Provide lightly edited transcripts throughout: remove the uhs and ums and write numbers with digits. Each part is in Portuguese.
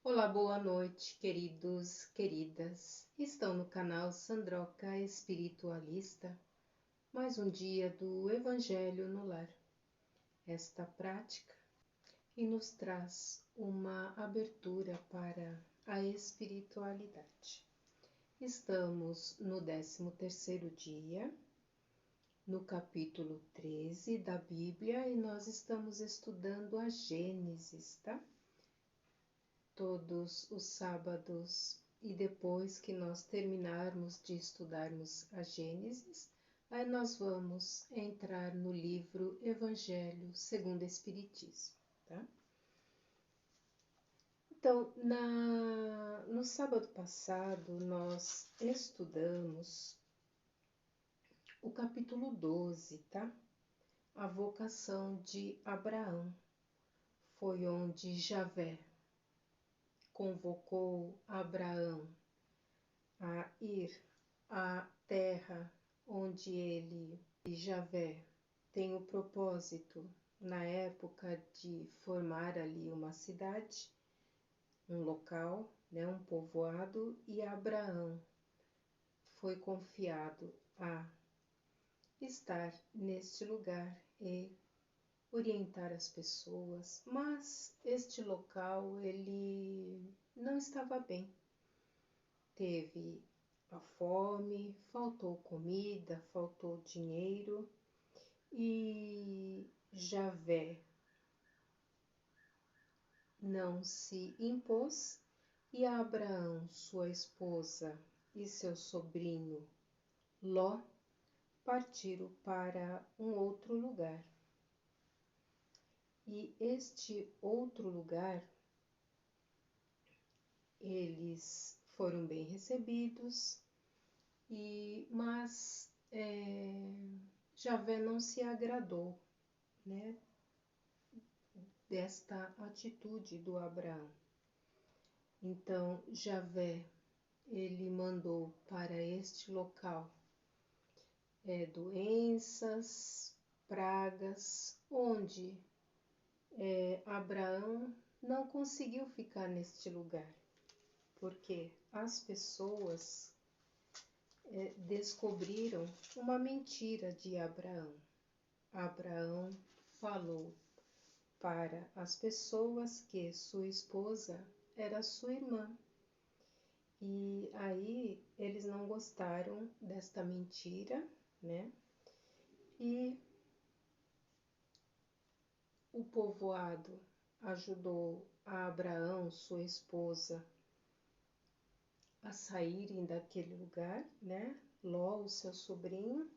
Olá, boa noite, queridos, queridas. Estão no canal Sandroca Espiritualista, mais um dia do Evangelho no Lar. Esta prática e nos traz uma abertura para a espiritualidade. Estamos no 13º dia, no capítulo 13 da Bíblia, e nós estamos estudando a Gênesis, tá? Todos os sábados, e depois que nós terminarmos de estudarmos a Gênesis, aí nós vamos entrar no livro Evangelho segundo o Espiritismo, tá? Então, no sábado passado, nós estudamos o capítulo 12, tá? A vocação de Abraão. Foi onde Javé convocou Abraão a ir à terra onde ele, Javé, tem o propósito, na época, de formar ali uma cidade, um local, né, um povoado, e Abraão foi confiado a estar neste lugar e orientar as pessoas, mas este local ele não estava bem. Teve a fome, faltou comida, faltou dinheiro e Javé não se impôs e Abraão, sua esposa e seu sobrinho Ló partiram para um outro lugar. E este outro lugar, eles foram bem recebidos, mas Javé não se agradou, né, desta atitude do Abraão. Então Javé, ele mandou para este local doenças, pragas, onde Abraão não conseguiu ficar neste lugar, porque as pessoas descobriram uma mentira de Abraão. Abraão falou para as pessoas que sua esposa era sua irmã. E aí eles não gostaram desta mentira, né? E o povoado ajudou a Abraão, sua esposa, a saírem daquele lugar, né? Ló, o seu sobrinho,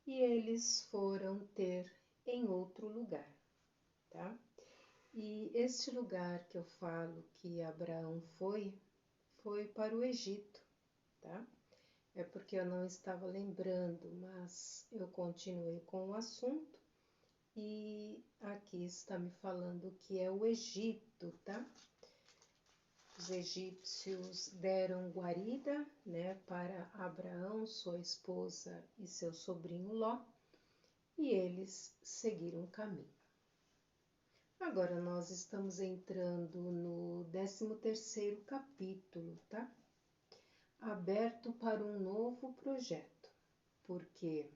e eles foram ter em outro lugar, tá? E este lugar que eu falo que Abraão foi para o Egito, tá? É porque eu não estava lembrando, mas eu continuei com o assunto e aqui está me falando que é o Egito, tá? Os egípcios deram guarida, né, para Abraão, sua esposa e seu sobrinho Ló, e eles seguiram o caminho. Agora nós estamos entrando no 13º capítulo, tá? Aberto para um novo projeto, porque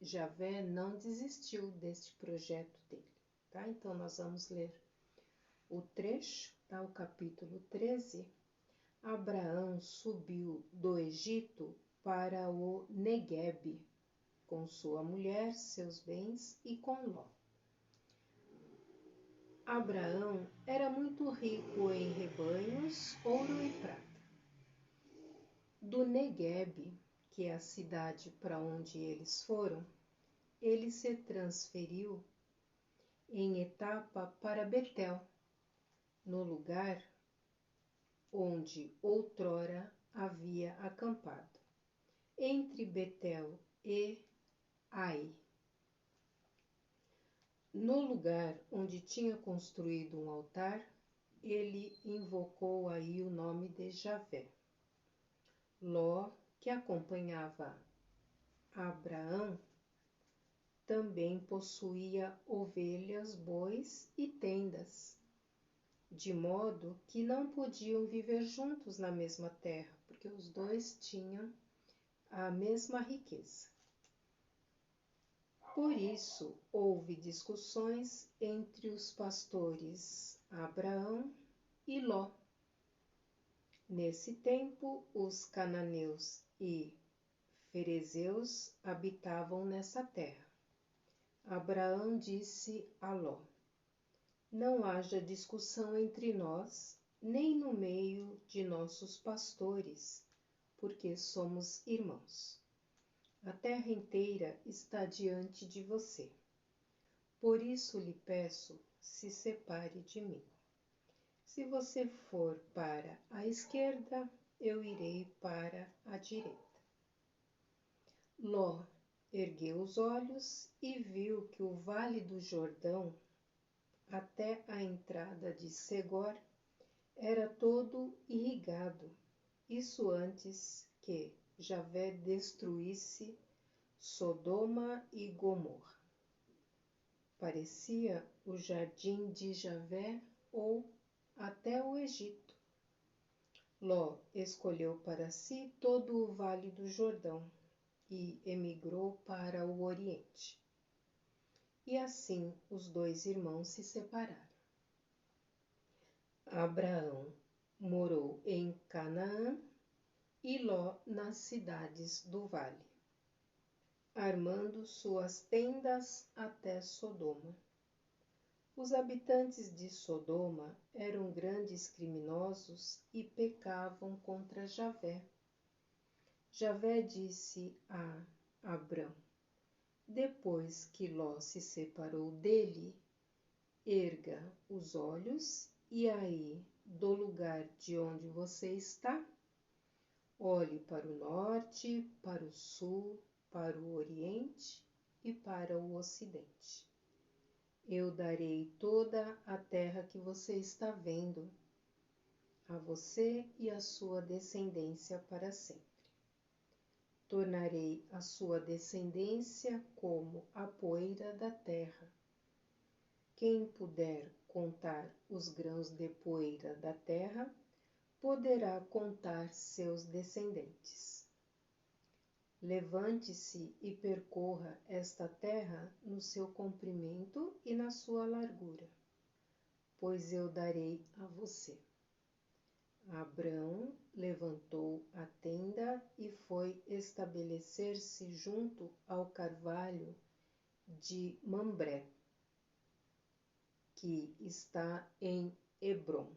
Javé não desistiu deste projeto dele, tá? Então nós vamos ler o trecho, tá? O capítulo 13. Abraão subiu do Egito para o Neguebe, com sua mulher, seus bens e com Ló. Abraão era muito rico em rebanhos, ouro e prata. Do Neguebe, que é a cidade para onde eles foram, ele se transferiu em etapa para Betel, no lugar onde outrora havia acampado, entre Betel e Ai. No lugar onde tinha construído um altar, ele invocou aí o nome de Javé. Ló, que acompanhava Abraão, também possuía ovelhas, bois e tendas. de modo que não podiam viver juntos na mesma terra, porque os dois tinham a mesma riqueza. Por isso, houve discussões entre os pastores Abraão e Ló. Nesse tempo, os cananeus e ferezeus habitavam nessa terra. Abraão disse a Ló: não haja discussão entre nós, nem no meio de nossos pastores, porque somos irmãos. A terra inteira está diante de você. Por isso lhe peço, se separe de mim. Se você for para a esquerda, eu irei para a direita. Ló ergueu os olhos e viu que o vale do Jordão, até a entrada de Segor, era todo irrigado, isso antes que Javé destruísse Sodoma e Gomorra. Parecia o jardim de Javé ou até o Egito. Ló escolheu para si todo o vale do Jordão e emigrou para o Oriente. E assim os dois irmãos se separaram. Abraão morou em Canaã e Ló nas cidades do vale, armando suas tendas até Sodoma. Os habitantes de Sodoma eram grandes criminosos e pecavam contra Javé. Javé disse a Abrão, depois que Ló se separou dele, erga os olhos e aí, do lugar de onde você está, olhe para o norte, para o sul, para o oriente e para o ocidente. Eu darei toda a terra que você está vendo, a você e a sua descendência para sempre. Tornarei a sua descendência como a poeira da terra. Quem puder contar os grãos de poeira da terra, poderá contar seus descendentes. Levante-se e percorra esta terra no seu comprimento e na sua largura, pois eu darei a você. Abrão levantou a tenda e foi estabelecer-se junto ao carvalho de Mambré, que está em Hebrom.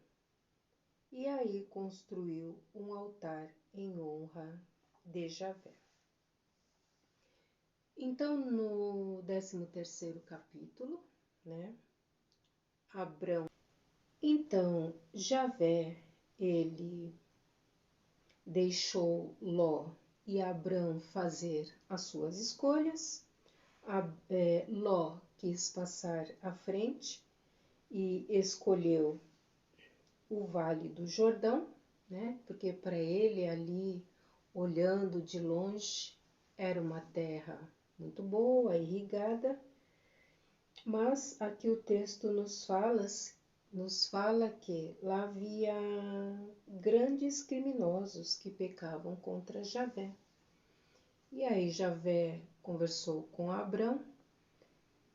E aí construiu um altar em honra de Javé. Então, no 13º capítulo, Abrão. Então, Javé, ele deixou Ló e Abrão fazer as suas escolhas. Ló quis passar à frente e escolheu o Vale do Jordão, porque para ele ali, olhando de longe, era uma terra muito boa, irrigada, mas aqui o texto nos fala que lá havia grandes criminosos que pecavam contra Javé. E aí Javé conversou com Abrão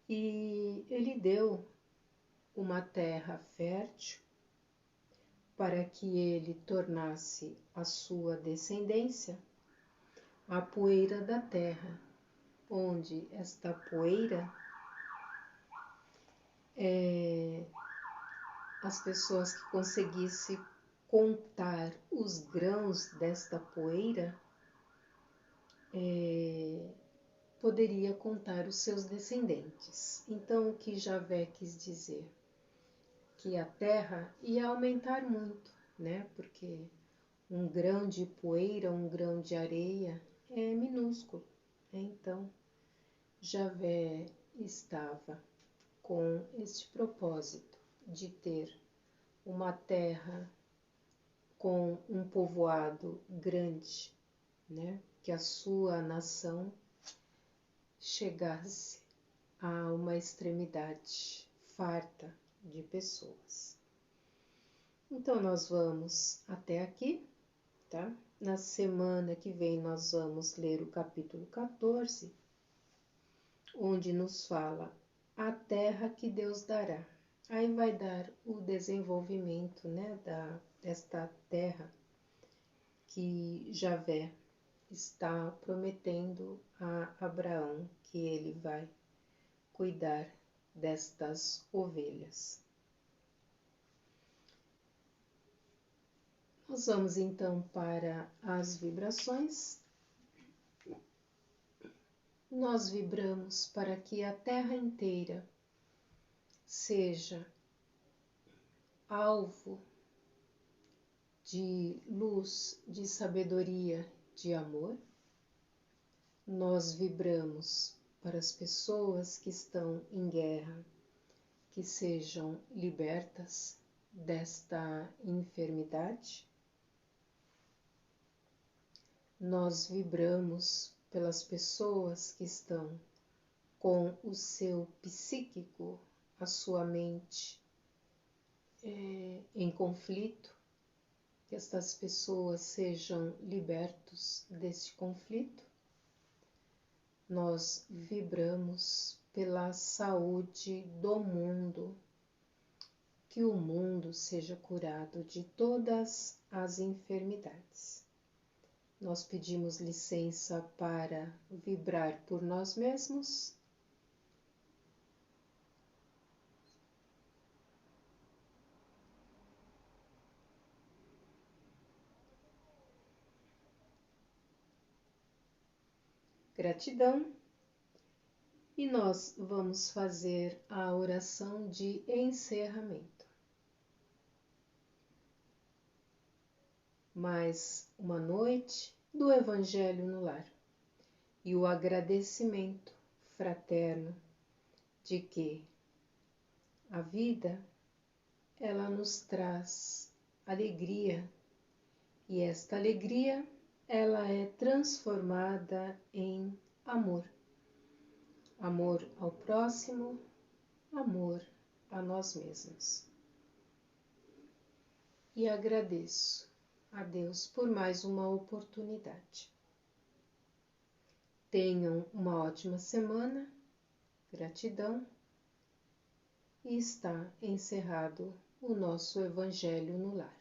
e ele deu uma terra fértil para que ele tornasse a sua descendência a poeira da terra, onde esta poeira as pessoas que conseguissem contar os grãos desta poeira poderia contar os seus descendentes. Então, o que Javé quis dizer? Que a terra ia aumentar muito, porque um grão de poeira, um grão de areia é minúsculo. Então, Javé estava com este propósito de ter uma terra com um povoado grande, que a sua nação chegasse a uma extremidade farta de pessoas. Então, nós vamos até aqui, tá? Na semana que vem, nós vamos ler o capítulo 14, onde nos fala a terra que Deus dará. Aí vai dar o desenvolvimento, né, desta terra que Javé está prometendo a Abraão que ele vai cuidar destas ovelhas. Nós vamos então para as vibrações. Nós vibramos para que a terra inteira seja alvo de luz, de sabedoria, de amor. Nós vibramos para as pessoas que estão em guerra, que sejam libertas desta enfermidade. Nós vibramos pelas pessoas que estão com o seu psíquico, a sua mente em conflito, que estas pessoas sejam libertos deste conflito. Nós vibramos pela saúde do mundo, que o mundo seja curado de todas as enfermidades. Nós pedimos licença para vibrar por nós mesmos. Gratidão. E nós vamos fazer a oração de encerramento. Mais uma noite do Evangelho no Lar e o agradecimento fraterno de que a vida, ela nos traz alegria e esta alegria, ela é transformada em amor. Amor ao próximo, amor a nós mesmos. E agradeço a Deus por mais uma oportunidade. Tenham uma ótima semana, gratidão, e está encerrado o nosso Evangelho no Lar.